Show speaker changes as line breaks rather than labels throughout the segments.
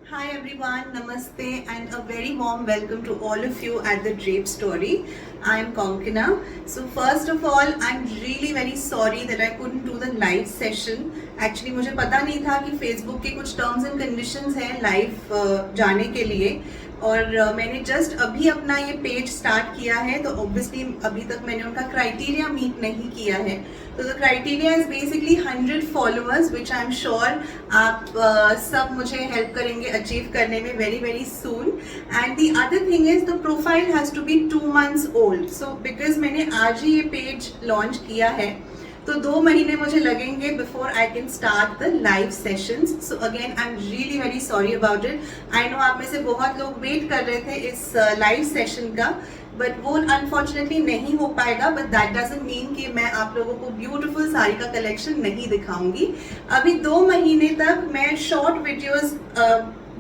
Hi everyone, Namaste and a very warm welcome to all of you at the Drape Story. I am Konkana. So first of all, I'm really very sorry that I couldn't do the live session. Actually मुझे पता नहीं था कि Facebook के कुछ terms and conditions हैं live जाने के लिए और मैंने जस्ट अभी अपना ये पेज स्टार्ट किया है तो ऑब्वियसली अभी तक मैंने उनका क्राइटेरिया मीट नहीं किया है. तो the criteria is basically 100 followers which I am sure आप सब मुझे हेल्प करेंगे अचीव करने में very very soon. And the other thing is the profile has to be 2 months old. So because मैंने आज ही ये पेज लॉन्च किया है तो 2 महीने मुझे लगेंगे before I can start the live sessions. So again I am really very sorry about it. I know आप में से बहुत लोग वेट कर रहे थे इस लाइव सेशन का, बट वो अनफॉर्चुनेटली नहीं हो पाएगा. बट दैट डजंट मीन कि मैं आप लोगों को ब्यूटीफुल साड़ी का कलेक्शन नहीं दिखाऊंगी. अभी 2 महीने तक मैं शॉर्ट वीडियोस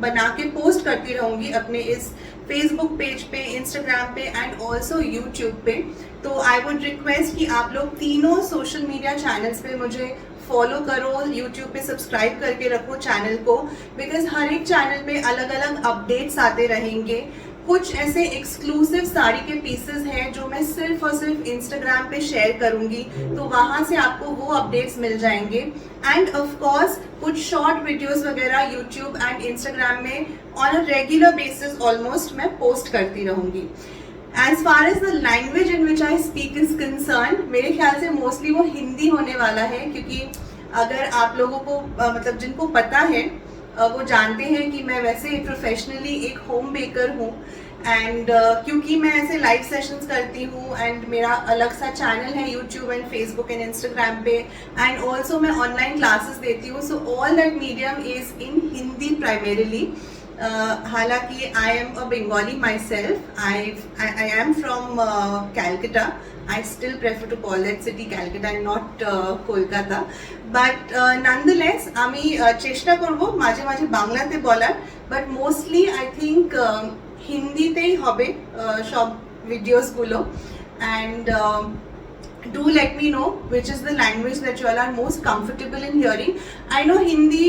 बना के पोस्ट करती रहूंगी अपने इस फेसबुक पेज पे, इंस्टाग्राम पे एंड ऑल्सो यूट्यूब पे. तो आई वुड रिक्वेस्ट कि आप लोग तीनों सोशल मीडिया चैनल्स पे मुझे फॉलो करो, यूट्यूब पे सब्सक्राइब करके रखो चैनल को, बिकॉज हर एक चैनल पे अलग अलग अपडेट्स आते रहेंगे. कुछ ऐसे एक्सक्लूसिव साड़ी के पीसेस हैं जो मैं सिर्फ और सिर्फ इंस्टाग्राम पे शेयर करूंगी, तो वहां से आपको वो अपडेट्स मिल जाएंगे. एंड ऑफ कोर्स कुछ शॉर्ट वीडियोस वगैरह यूट्यूब एंड इंस्टाग्राम में on a regular basis almost मैं पोस्ट करती रहूंगी. As far as the language in which I speak is concerned, मेरे ख्याल से मोस्टली वो हिंदी होने वाला है, क्योंकि अगर आप लोगों को मतलब जिनको पता है वो जानते हैं कि मैं वैसे प्रोफेशनली एक होम बेकर हूँ. एंड क्योंकि मैं ऐसे लाइव सेशंस करती हूँ एंड मेरा अलग सा चैनल है YouTube and Facebook and Instagram पे, एंड ऑल्सो मैं ऑनलाइन क्लासेस देती हूँ. So all that medium is in Hindi primarily. हालांकि I am a Bengali myself. I am from Calcutta. I still prefer to call that city Calcutta and not Kolkata. But nonetheless, আমি চেষ্টা করব মাঝে মাঝে বাংলাতে বলার, but mostly I think হিন্দিতেই হবে সব ভিডিওসগুলো. And do let me know which is the language that you all are most comfortable in hearing. I know Hindi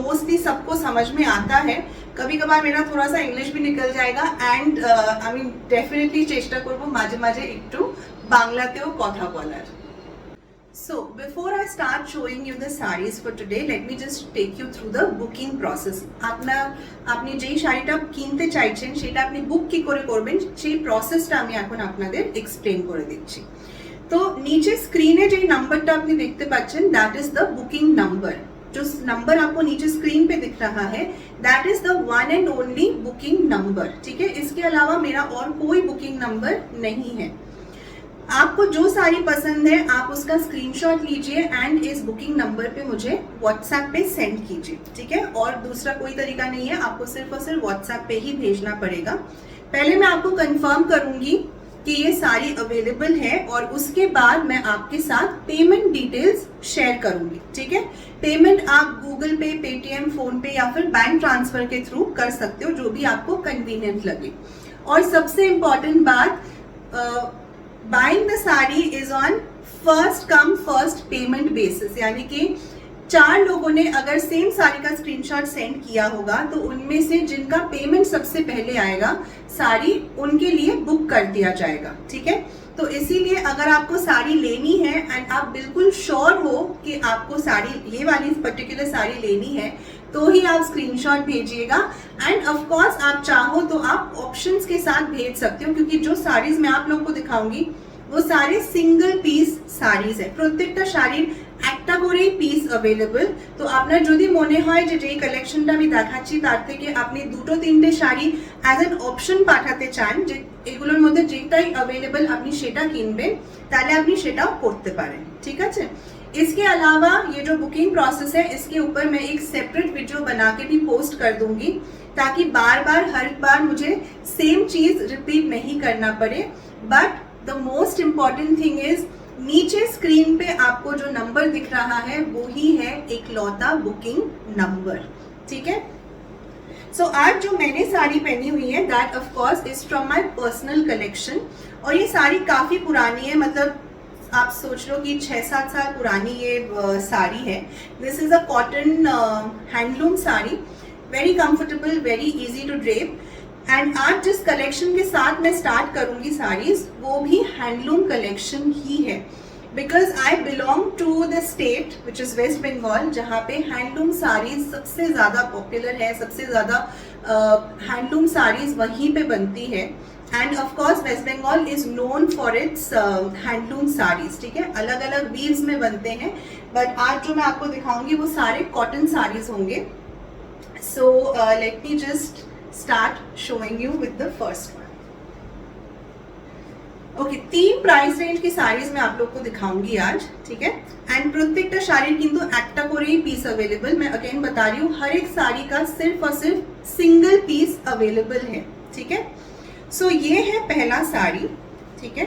mostly सबको समझ में आता है, कभी कभार मेरा थोड़ा सा इंग्लिश भी निकल जाएगा. एंड আমি डेफिनेटली চেষ্টা করব মাঝে মাঝে একটু বাংলাতেও কথা বলার. So before I start showing you the sarees for today, let me just take you through the booking process. আপনি যেই শাড়িটা কিনতে চাইছেন সেটা আপনি বুক কি করে করবেন সেই প্রসেসটা আমি এখন আপনাদের এক্সপ্লেন করে দিচ্ছি. তো নিচে স্ক্রিনে যে নাম্বারটা আপনি দেখতে পাচ্ছেন that is the booking number. जो नंबर आपको नीचे स्क्रीन पे दिख रहा है that is the one and only booking number. ठीक है, इसके अलावा मेरा और कोई बुकिंग नंबर नहीं है. आपको जो साड़ी पसंद है आप उसका स्क्रीनशॉट लीजिए एंड इस बुकिंग नंबर पे मुझे व्हाट्सएप पे सेंड कीजिए. ठीक है, और दूसरा कोई तरीका नहीं है, आपको सिर्फ और सिर्फ व्हाट्सएप पे ही भेजना पड़ेगा. पहले मैं आपको कंफर्म करूंगी कि ये साड़ी अवेलेबल है और उसके बाद मैं आपके साथ पेमेंट डिटेल्स शेयर करूंगी. ठीक है, पेमेंट आप गूगल पे, पेटीएम, फोन पे या फिर बैंक ट्रांसफर के थ्रू कर सकते हो, जो भी आपको कन्वीनियंट लगे. और सबसे इम्पोर्टेंट बात, buying the sari is on first come first payment basis. यानी कि 4 लोगों ने अगर सेम साड़ी का स्क्रीनशॉट सेंड किया होगा तो उनमें से जिनका पेमेंट सबसे पहले आएगा साड़ी उनके लिए बुक कर दिया जाएगा. ठीक है, तो इसीलिए अगर आपको साड़ी लेनी है एंड आप बिल्कुल श्योर हो कि आपको साड़ी ये वाली पर्टिकुलर साड़ी लेनी है तो ही आप स्क्रीनशॉट भेजिएगा. एंड ऑफ कोर्स आप चाहो तो आप ऑप्शंस के साथ भेज सकते हो, क्योंकि जो साड़ीज मैं आप लोगों को दिखाऊंगी वो सारे सिंगल पीस साड़ीज है. प्रत्येकটা শাড়ির একটা করেই পিস अवेलेबल. তো আপনার যদি মনে হয় যে যেই কালেকশনটা আমি দেখাচ্ছি তার থেকে আপনি 2-3টে শাড়ি অ্যাজ এন অপশন পাঠাতে চান, যে এগুলোর মধ্যে যেটাই अवेलेबल আপনি সেটা কিনবেন, তাহলে আপনি সেটাও করতে পারেন. ঠিক আছে, इसके अलावा ये जो बुकिंग प्रोसेस है इसके ऊपर मैं एक सेपरेट वीडियो बना के भी पोस्ट कर दूंगी, ताकि बार बार हर बार मुझे सेम चीज रिपीट नहीं करना पड़े. But the most important thing is नीचे स्क्रीन पे आपको जो नंबर दिख रहा है वो ही है एकलौता बुकिंग नंबर. ठीक है, सो आज जो मैंने साड़ी पहनी हुई है that of course is from my personal collection. और ये साड़ी काफी पुरानी है, मतलब आप सोच लो कि 6-7 साल पुरानी ये साड़ी है. This is a cotton handloom sari very comfortable, very easy to drape. And आज जिस कलेक्शन के साथ मैं स्टार्ट करूंगी साड़ीज, वो भी हैंडलूम कलेक्शन ही है, because I belong to the state which is West Bengal, जहाँ पे हैंडलूम साड़ीज सबसे ज़्यादा पॉपुलर है, सबसे ज़्यादा हैंडलूम साड़ीज वहीं पे बनती है। And of course West Bengal is known for its handloom saris, ठीक है, अलग अलग वीव्स में बनते हैं, बट आज जो मैं आपको दिखाऊंगी वो सारे कॉटन साड़ीज होंगे। So let me just start showing you with the first one. Okay, 3 price range की साड़ीज मैं आप लोग को दिखाऊंगी आज, ठीक है। एंड प्रत्येकटा शाड़ीर किन्तु एकटा करेई पीस अवेलेबल, मैं अगेन बता रही हूँ, हर एक साड़ी का सिर्फ और सिर्फ सिंगल पीस अवेलेबल है, ठीक है। सो ये है पहला साड़ी, ठीक है,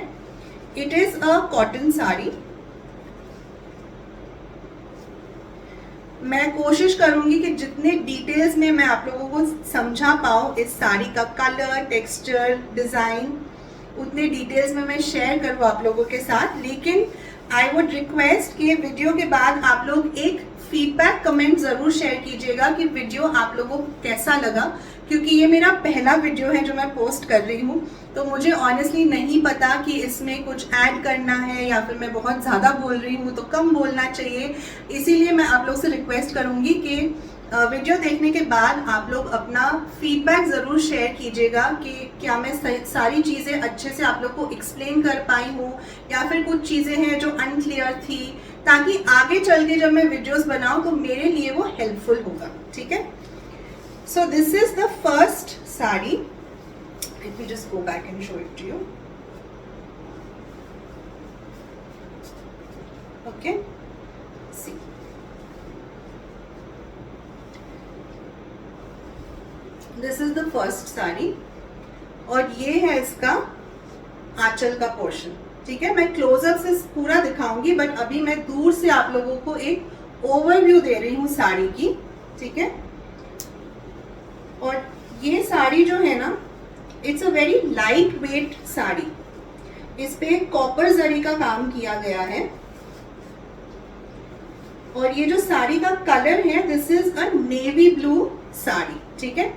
it is a cotton sari. मैं कोशिश करूंगी कि जितने डिटेल्स में मैं आप लोगों को समझा पाऊँ इस साड़ी का कलर, टेक्सचर, डिजाइन, उतने डिटेल्स में मैं शेयर करूँ आप लोगों के साथ। लेकिन आई वुड रिक्वेस्ट कि वीडियो के बाद आप लोग एक फीडबैक कमेंट ज़रूर शेयर कीजिएगा कि वीडियो आप लोगों को कैसा लगा, क्योंकि ये मेरा पहला वीडियो है जो मैं पोस्ट कर रही हूँ, तो मुझे ऑनेस्टली नहीं पता कि इसमें कुछ ऐड करना है या फिर मैं बहुत ज़्यादा बोल रही हूँ तो कम बोलना चाहिए। इसीलिए मैं आप लोग से रिक्वेस्ट करूँगी कि वीडियो देखने के बाद आप लोग अपना फीडबैक ज़रूर शेयर कीजिएगा कि क्या मैं सारी चीज़ें अच्छे से आप लोग को एक्सप्लेन कर पाई हूँ या फिर कुछ चीज़ें हैं जो अनक्लियर थी, ताकि आगे चल के जब मैं वीडियोस बनाऊँ तो मेरे लिए वो हेल्पफुल होगा, ठीक है। So this is the first sari, let me just go back and show it to you. Okay, see, this is the first sari और ये है इसका आंचल का पोर्शन, ठीक है। मैं क्लोजअप से पूरा दिखाऊंगी, बट अभी मैं दूर से आप लोगों को एक ओवरव्यू दे रही हूँ साड़ी की, ठीक है। और ये साड़ी जो है ना, it's a very light weight sari, इस पे कॉपर जरी का काम किया गया है। और ये जो साड़ी का कलर है, this is a navy blue sari, ठीक है।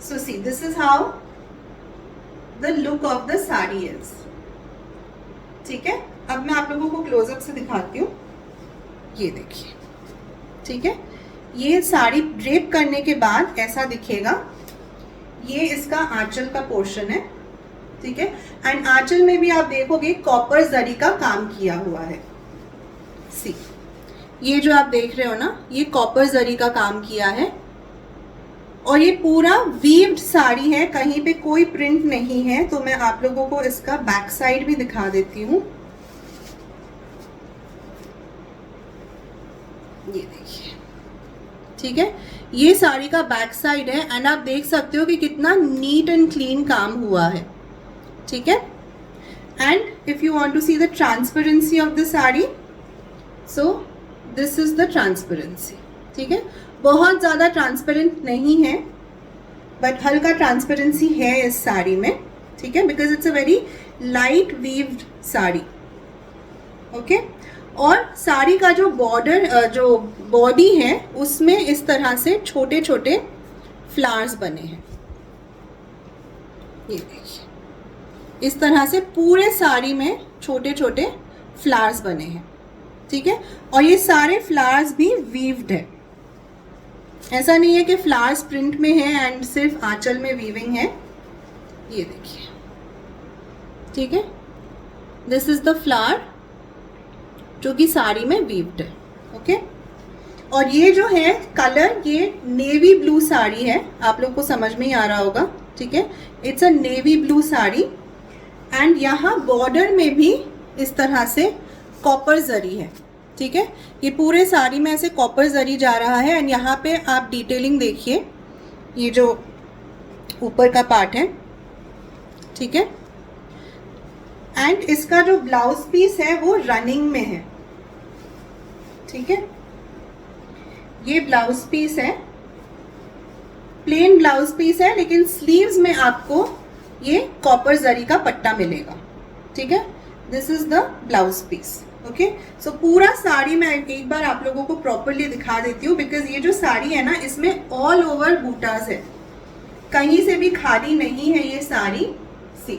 So see, this is how the look of the sari is, ठीक है। अब मैं आप लोगों को क्लोजअप से दिखाती हूँ, ये देखिए, ठीक है। ये साड़ी ड्रेप करने के बाद ऐसा दिखेगा, ये इसका आंचल का पोर्शन है, ठीक है। एंड आंचल में भी आप देखोगे कॉपर जरी का काम किया हुआ है। सी, ये जो आप देख रहे हो ना, ये कॉपर जरी का काम किया है और ये पूरा वीव्ड साड़ी है, कहीं पे कोई प्रिंट नहीं है। तो मैं आप लोगों को इसका बैक साइड भी दिखा देती हूँ, ये देखिए, ठीक है। ये साड़ी का बैक साइड है एंड आप देख सकते हो कि कितना नीट एंड क्लीन काम हुआ है, ठीक है। And if you want to see the transparency of the sari, so this is the transparency, ठीक है। बहुत ज़्यादा ट्रांसपेरेंट नहीं है, बट हल्का ट्रांसपेरेंसी है इस साड़ी में, ठीक है, because it's a very light weaved sari, okay. और साड़ी का जो बॉर्डर, जो बॉडी है, उसमें इस तरह से छोटे छोटे फ्लावर्स बने हैं, ये देखिए, इस तरह से पूरे साड़ी में छोटे छोटे फ्लावर्स बने हैं, ठीक है। और ये सारे फ्लावर्स भी वीव्ड है, ऐसा नहीं है कि फ्लावर्स प्रिंट में है एंड सिर्फ आंचल में वीविंग है, ये देखिए, ठीक है। दिस इज द फ्लावर जो कि साड़ी में वीव्ड है, ओके। और ये जो है कलर, ये नेवी ब्लू साड़ी है, आप लोग को समझ में ही आ रहा होगा, ठीक है। It's a navy blue sari and यहाँ बॉर्डर में भी इस तरह से कॉपर जरी है, ठीक है। ये पूरे साड़ी में ऐसे कॉपर जरी जा रहा है एंड यहाँ पे आप डिटेलिंग देखिए, ये जो ऊपर का पार्ट है, ठीक है। एंड इसका जो ब्लाउज पीस है वो रनिंग में है, ठीक है। ये ब्लाउज पीस है, प्लेन ब्लाउज पीस है, लेकिन स्लीव्स में आपको ये कॉपर जरी का पट्टा मिलेगा, ठीक है। This is the blouse piece, okay. So पूरा साड़ी मैं एक बार आप लोगों को प्रॉपरली दिखा देती हूँ, बिकॉज ये जो साड़ी है ना, इसमें ऑल ओवर बूटास है, कहीं से भी खाली नहीं है ये साड़ी। सी,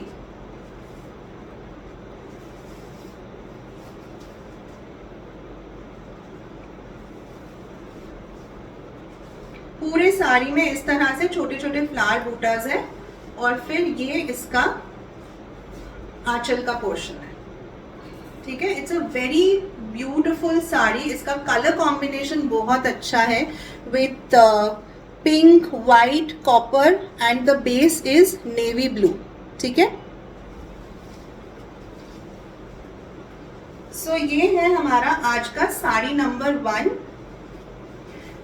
पूरे साड़ी में इस तरह से छोटे छोटे फ्लावर बूटास है, और फिर ये इसका आंचल का पोर्शन है, ठीक है। It's a very beautiful sari. इसका कलर कॉम्बिनेशन बहुत अच्छा है with pink, white, copper and the base is navy blue, ठीक है। सो ये है हमारा आज का साड़ी नंबर 1।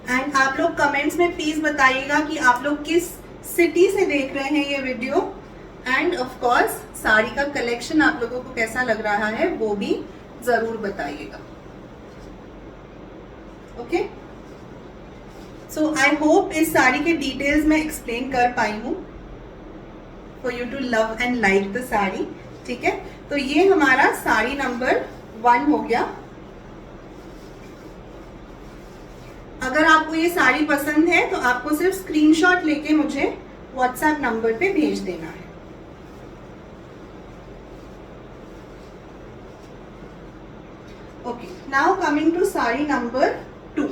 एंड आप लोग कमेंट्स में प्लीज बताइएगा कि आप लोग किस सिटी से देख रहे हैं ये video, and of course sari का कलेक्शन आप लोगों को कैसा लग रहा है वो भी जरूर बताइएगा। ओके, सो आई होप इस साड़ी के डिटेल्स में एक्सप्लेन कर पाई हूं for you to love and like the sari, ठीक है। तो ये हमारा साड़ी नंबर 1 हो गया। अगर आपको ये साड़ी पसंद है तो आपको सिर्फ स्क्रीनशॉट लेके मुझे व्हाट्सएप नंबर पे भेज देना है। Okay, now coming to sari number 2।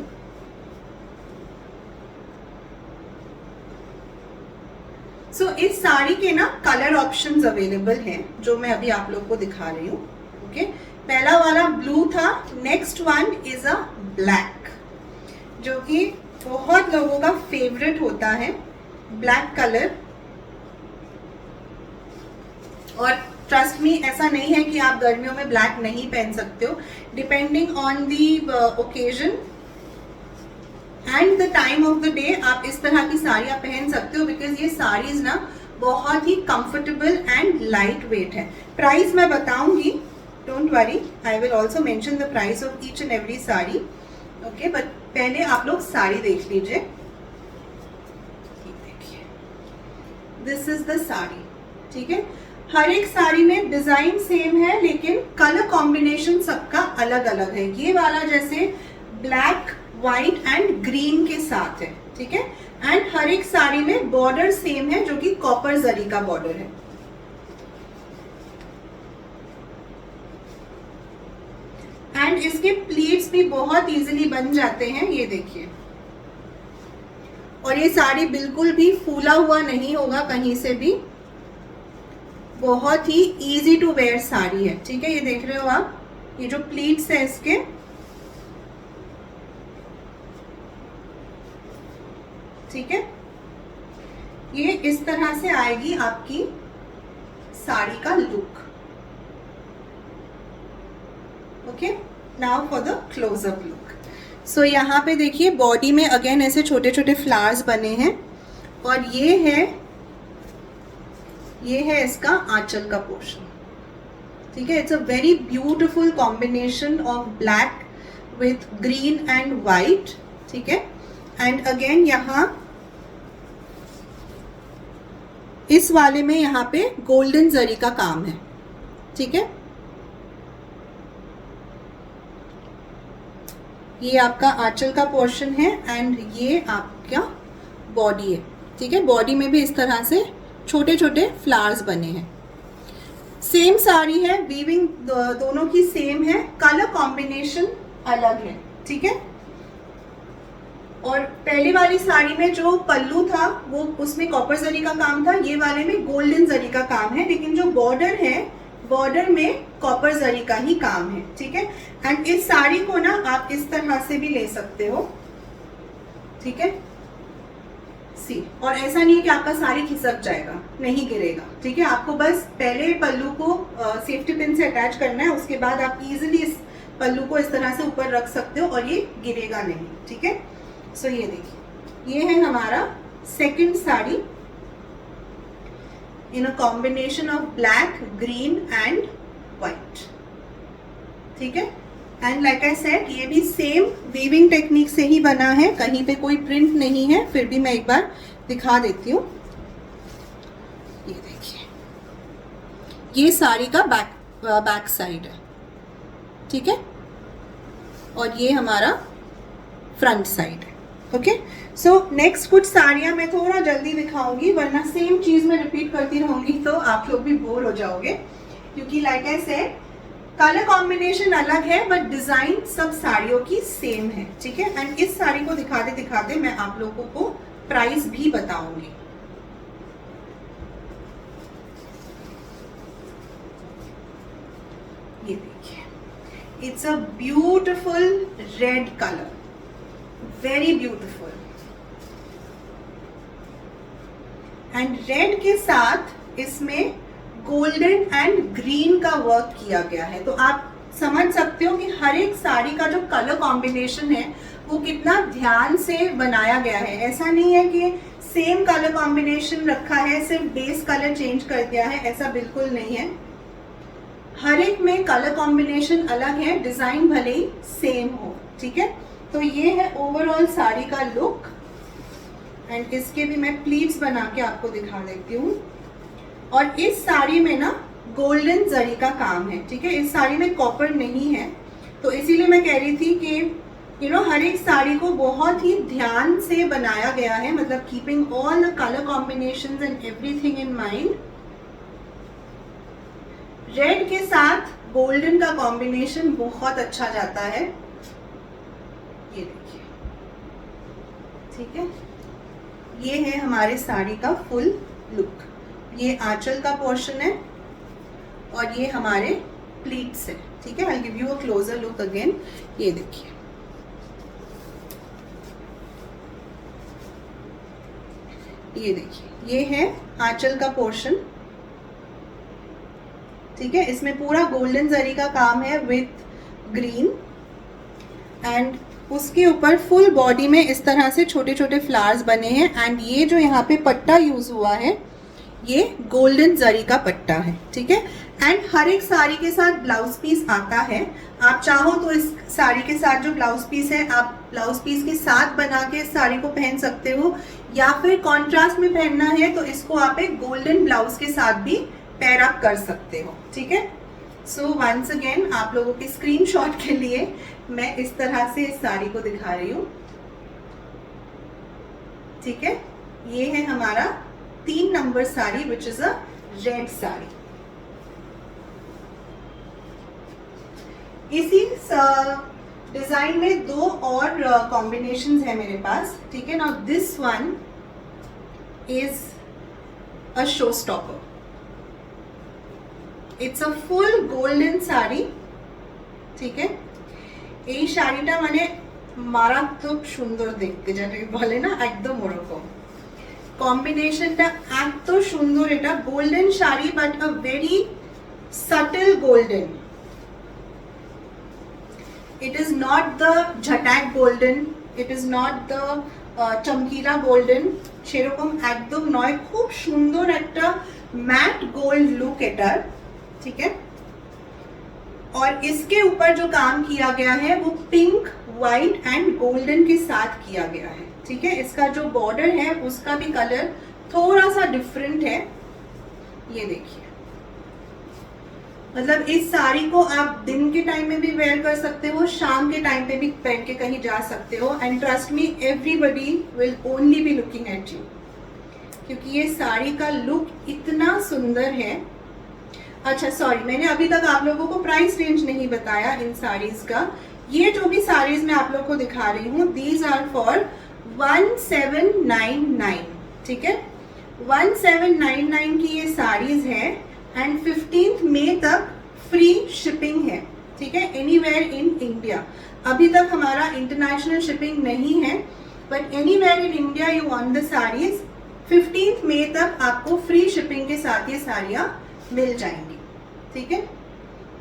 So इस साड़ी के ना कलर ऑप्शंस अवेलेबल हैं, जो मैं अभी आप लोग को दिखा रही हूँ। ओके, पहला वाला ब्लू था, next one is a black, जो कि बहुत लोगों का फेवरेट होता है, ब्लैक कलर। और ट्रस्ट मी, ऐसा नहीं है कि आप गर्मियों में ब्लैक नहीं पहन सकते हो, depending on the occasion and the time of the day आप इस तरह की साड़ियाँ पहन सकते हो, बिकॉज ये साड़ीज ना बहुत ही कंफर्टेबल एंड लाइट वेट है। प्राइस मैं बताऊंगी, don't worry, I will also mention the price of each and every sari. Okay, but पहले आप लोग साड़ी देख लीजिए। देखिए, दिस इज द साड़ी, ठीक है। हर एक साड़ी में डिजाइन सेम है, लेकिन कलर कॉम्बिनेशन सबका अलग अलग है। ये वाला जैसे ब्लैक, व्हाइट एंड ग्रीन के साथ है, ठीक है। एंड हर एक साड़ी में बॉर्डर सेम है, जो कि कॉपर जरी का बॉर्डर है। एंड इसके प्लीट्स भी बहुत इजीली बन जाते हैं, ये देखिए। और ये साड़ी बिल्कुल भी फूला हुआ नहीं होगा कहीं से भी, बहुत ही इजी टू वेयर साड़ी है, ठीक है। ये देख रहे हो आप, ये जो प्लीट्स है इसके, ठीक है। ये इस तरह से आएगी आपकी साड़ी का look. Okay, now for the closeup look. So यहाँ पे देखिए, बॉडी में अगेन ऐसे छोटे छोटे फ्लावर्स बने हैं, और ये है इसका आंचल का पोर्शन, ठीक है। It's a very beautiful combination of black with green and white, ठीक है। एंड अगेन यहाँ इस वाले में यहाँ पे गोल्डन जरी का काम है, ठीक है। ये आपका आंचल का पोर्शन है एंड ये आपका बॉडी है, ठीक है। बॉडी में भी इस तरह से छोटे छोटे फ्लावर्स बने हैं। सेम साड़ी है, वीविंग दोनों की सेम है, कलर कॉम्बिनेशन अलग है, ठीक है। और पहली वाली साड़ी में जो पल्लू था वो उसमें कॉपर जरी का काम था, ये वाले में गोल्डन जरी का काम है, लेकिन जो बॉर्डर है, बॉर्डर में कॉपर जरी का ही काम है, ठीक है। एंड इस साड़ी को ना आप इस तरह से भी ले सकते हो, ठीक है। सी, और ऐसा नहीं है कि आपका साड़ी खिसक जाएगा, नहीं गिरेगा, ठीक है। आपको बस पहले पल्लू को सेफ्टी पिन से अटैच करना है, उसके बाद आप इजीली इस पल्लू को इस तरह से ऊपर रख सकते हो और ये गिरेगा नहीं, ठीक है। सो ये देखिए, ये है हमारा second sari in a combination of black, green and white, ठीक है। एंड लाइक आई सेड, ये भी सेम वीविंग टेक्निक से ही बना है, कहीं पे कोई प्रिंट नहीं है, फिर भी मैं एक बार दिखा देती हूँ। ये देखिए, ये साड़ी का बैक साइड है, ठीक है, और ये हमारा फ्रंट साइड है। ओके, सो नेक्स्ट कुछ साड़ियाँ मैं थोड़ा जल्दी दिखाऊंगी, वरना सेम चीज़ मैं रिपीट करती रहूंगी तो आप लोग भी बोर हो जाओगे, क्योंकि like I said colour combination अलग है बट डिजाइन सब साड़ियों की सेम है। ठीक है, एंड इस साड़ी को दिखाते दिखाते मैं आप लोगों को प्राइस भी बताऊंगी। ये देखिए, it's a beautiful red colour, very beautiful, and red के साथ इसमें गोल्डन एंड ग्रीन का वर्क किया गया है। तो आप समझ सकते हो कि हर एक साड़ी का जो कलर कॉम्बिनेशन है वो कितना ध्यान से बनाया गया है। ऐसा नहीं है कि सेम कलर कॉम्बिनेशन रखा है, सिर्फ बेस कलर चेंज कर दिया है, ऐसा बिल्कुल नहीं है। हर एक में कलर कॉम्बिनेशन अलग है, डिजाइन भले ही सेम हो। ठीक है, तो ये है ओवरऑल साड़ी का लुक, एंड इसके भी मैं प्लीट्स बना के आपको दिखा देती हूँ। और इस साड़ी में ना गोल्डन जरी का काम है। ठीक है, इस साड़ी में कॉपर नहीं है, तो इसीलिए मैं कह रही थी कि हर एक साड़ी को बहुत ही ध्यान से बनाया गया है, मतलब keeping all the colour combinations and everything in mind. Red के साथ गोल्डन का कॉम्बिनेशन बहुत अच्छा जाता है, ये देखिए। ठीक है, ये है हमारे साड़ी का फुल लुक। ये आंचल का पोर्शन है और ये हमारे प्लीट्स है। ठीक है, I give you a closure look again. ये देखिए, ये देखिए, ये है आंचल का पोर्शन। ठीक है, इसमें पूरा गोल्डन जरी का काम है विथ ग्रीन, एंड उसके ऊपर फुल बॉडी में इस तरह से छोटे छोटे फ्लावर्स बने हैं। एंड ये जो यहाँ पे पट्टा यूज हुआ है ये गोल्डन जरी का पट्टा है। ठीक है, एंड हर एक साड़ी के साथ ब्लाउज पीस आता है। आप चाहो तो इस साड़ी के साथ जो ब्लाउज पीस है आप ब्लाउज पीस के साथ बना के इस साड़ी को पहन सकते हो, या फिर कॉन्ट्रास्ट में पहनना है तो इसको आप एक गोल्डन ब्लाउज के साथ भी पेयर अप कर सकते हो। ठीक है, सो वंस अगेन आप लोगों के स्क्रीनशॉट के लिए मैं इस तरह से इस साड़ी को दिखा रही हूँ। ठीक है, ये है हमारा 3 number sari which is a red sari. इसी डिजाइन में 2 और कॉम्बिनेशंस है मेरे पास। ठीक है, now this one is a show stopper. It's a full golden sari. ठीक है, এই শাড়িটা মানে মারাত্মক সুন্দর দেখতে, যেটাকে বলে না একদম ওরকম। কম্বিনেশনটা এত সুন্দর, এটা golden sari but a very subtle golden. It is not the ঝটাক golden, it is not the চমকিলা গোল্ডেন, সেরকম একদম নয়। খুব সুন্দর একটা ম্যাট গোল্ড লুক এটার। ठीक है, और इसके ऊपर जो काम किया गया है वो पिंक, व्हाइट एंड गोल्डन के साथ किया गया है। ठीक है, इसका जो बॉर्डर है उसका भी कलर थोड़ा सा डिफरेंट है। ये देखिए, मतलब इस साड़ी को आप दिन के टाइम में भी वेयर कर सकते हो, शाम के टाइम पे भी पहन के कहीं जा सकते हो, and trust me everybody will only be looking at you, क्योंकि ये साड़ी का लुक इतना सुंदर है। अच्छा सॉरी, मैंने अभी तक आप लोगों को प्राइस रेंज नहीं बताया इन साड़ीज का। ये जो भी साड़ीज मैं आप लोगों को दिखा रही हूँ दीज आर फॉर 1799। ठीक है, 1799 की ये साड़ीज है, एंड 15 मई तक फ्री शिपिंग है। ठीक है, एनीवेयर इन इंडिया। अभी तक हमारा इंटरनेशनल शिपिंग नहीं है, but anywhere in India you want the saris 15 मई तक आपको फ्री शिपिंग के साथ ये साड़ियाँ मिल जाएंगी। ठीक है,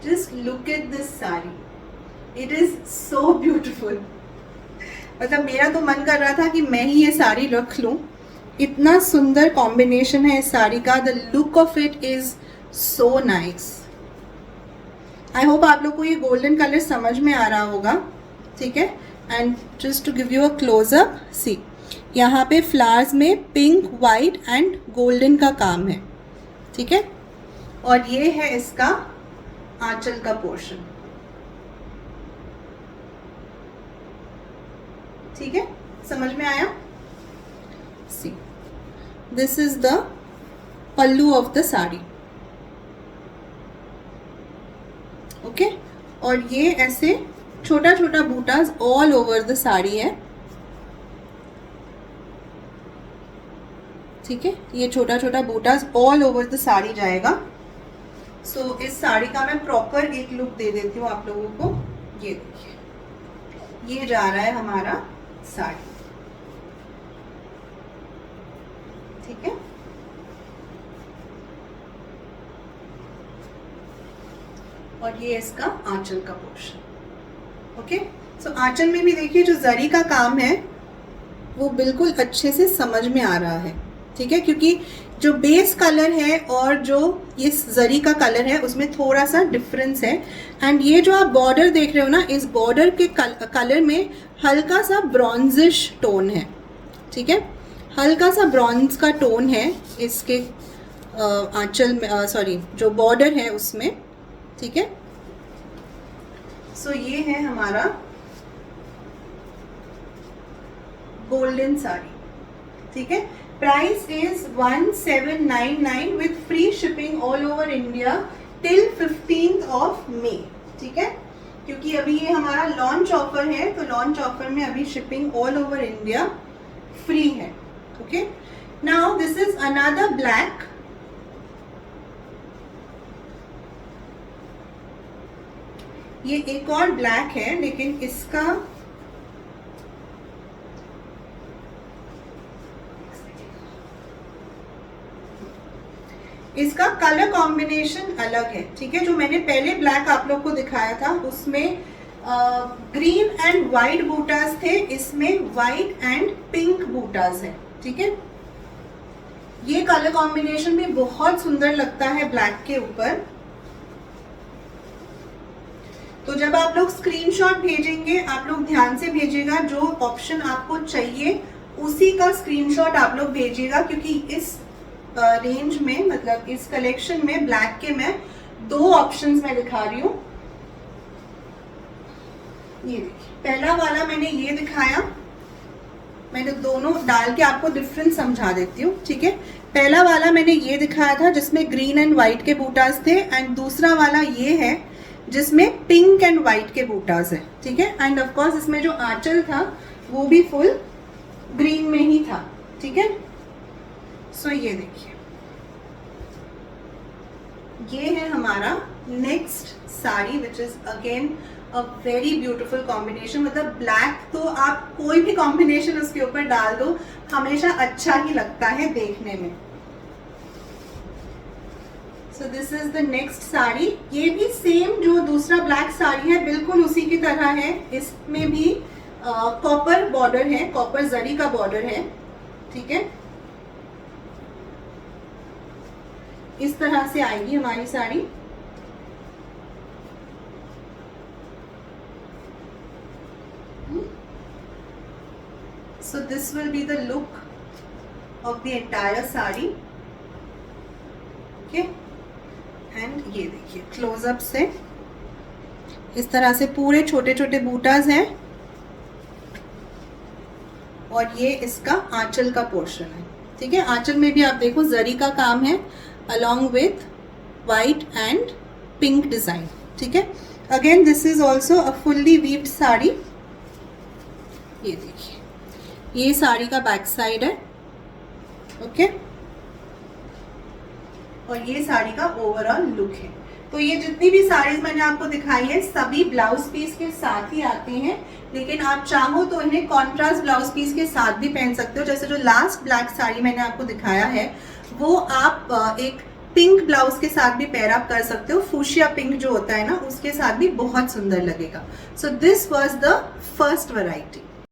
just look at this sari, it is so beautiful. मतलब मेरा तो मन कर रहा था कि मैं ही ये साड़ी रख लूं, इतना सुंदर कॉम्बिनेशन है इस साड़ी का। The look of it is so nice. I hope आप लोग को ये गोल्डन कलर समझ में आ रहा होगा। ठीक है, and just to give you a closeup, see यहाँ पे फ्लावर्स में पिंक, व्हाइट एंड गोल्डन का काम है। ठीक है, और ये है इसका आंचल का पोर्शन। ठीक है, समझ में आया? See, this is the pallu of the sari. Okay, और ये ऐसे छोटा छोटा बूटास ऑल ओवर द साड़ी है, ठीक है, ये छोटा छोटा बूटास ऑल ओवर द साड़ी जाएगा। सो इस साड़ी का मैं प्रॉपर एक लुक दे देती हूँ आप लोगों को। ये देखिए, ये जा रहा है हमारा साड़ी, ठीक है। और ये इसका आंचल का पोर्शन। ओके, सो आंचल में भी देखिए जो जरी का काम है वो बिल्कुल अच्छे से समझ में आ रहा है, ठीक है, क्योंकि जो बेस कलर है और जो ये जरी का कलर है उसमें थोड़ा सा डिफरेंस है। एंड ये जो आप बॉर्डर देख रहे हो ना, इस बॉर्डर के कलर में हल्का सा ब्रॉन्जिश टोन है, ठीक है, हल्का सा ब्रॉन्ज का टोन है इसके आंचल में, सॉरी जो बॉर्डर है उसमें, ठीक है। सो ये है हमारा गोल्डन साड़ी, ठीक है। Price is 1799 with free shipping all over India till 15th of May, ठीक है, क्योंकि अभी ये हमारा लॉन्च ऑफर है, तो लॉन्च ऑफर में अभी shipping all over India free है। Okay, now this is another black, ये एक और ब्लैक है, लेकिन इसका कलर कॉम्बिनेशन अलग है, ठीक है। जो मैंने पहले ब्लैक आप लोग को दिखाया था उसमें ग्रीन एंड व्हाइट बूटास थे, इसमें व्हाइट एंड पिंक बूटास है, ठीक है। ये कलर कॉम्बिनेशन भी बहुत सुंदर लगता है ब्लैक के ऊपर। तो जब आप लोग स्क्रीनशॉट भेजेंगे, आप लोग ध्यान से भेजिएगा, जो ऑप्शन आपको चाहिए उसी का स्क्रीनशॉट आप लोग भेजिएगा, क्योंकि इस रेंज में, मतलब इस कलेक्शन में ब्लैक के मैं 2 ऑप्शंस में दिखा रही हूँ। ये देखिए, पहला वाला मैंने ये दिखाया, मैंने दोनों डाल के आपको डिफरेंस समझा देती हूँ, ठीक है। पहला वाला मैंने ये दिखाया था जिसमें ग्रीन एंड व्हाइट के बूटास थे, एंड दूसरा वाला ये है जिसमें पिंक एंड व्हाइट के बूटास है, ठीक है। एंड ऑफ कोर्स इसमें जो आंचल था वो भी फुल ग्रीन में ही था, ठीक है। सो ये देखिए, ये है हमारा next sari which is again a very beautiful combination. मतलब ब्लैक तो आप कोई भी कॉम्बिनेशन उसके ऊपर डाल दो हमेशा अच्छा ही लगता है देखने में। सो this is the next sari, ये भी सेम जो दूसरा ब्लैक साड़ी है बिल्कुल उसी की तरह है, इसमें भी कॉपर बॉर्डर है, कॉपर जरी का बॉर्डर है, ठीक है। इस तरह से आएगी हमारी sari. So this will be the look of the entire sari, okay? And ये देखिए क्लोजअप से इस तरह से पूरे छोटे छोटे बूटास हैं, और ये इसका आंचल का पोर्शन है, ठीक है। आंचल में भी आप देखो जरी का काम है along with white and pink design, ठीक है। Again this is also a fully weaved sari. ये देखिए, ये साड़ी का बैक साइड है, ओके, और ये साड़ी का ओवरऑल लुक है। तो ये जितनी भी साड़ीज मैंने आपको दिखाई है सभी ब्लाउज पीस के साथ ही आती हैं, लेकिन आप चाहो तो इन्हें कॉन्ट्रास्ट ब्लाउज पीस के साथ भी पहन सकते हो। जैसे जो लास्ट ब्लैक साड़ी मैंने आपको दिखाया है वो आप एक पिंक ब्लाउज के साथ भी पेयर अप कर सकते हो, फूशिया पिंक जो होता है ना उसके साथ भी बहुत सुंदर लगेगा। So this was the first variety.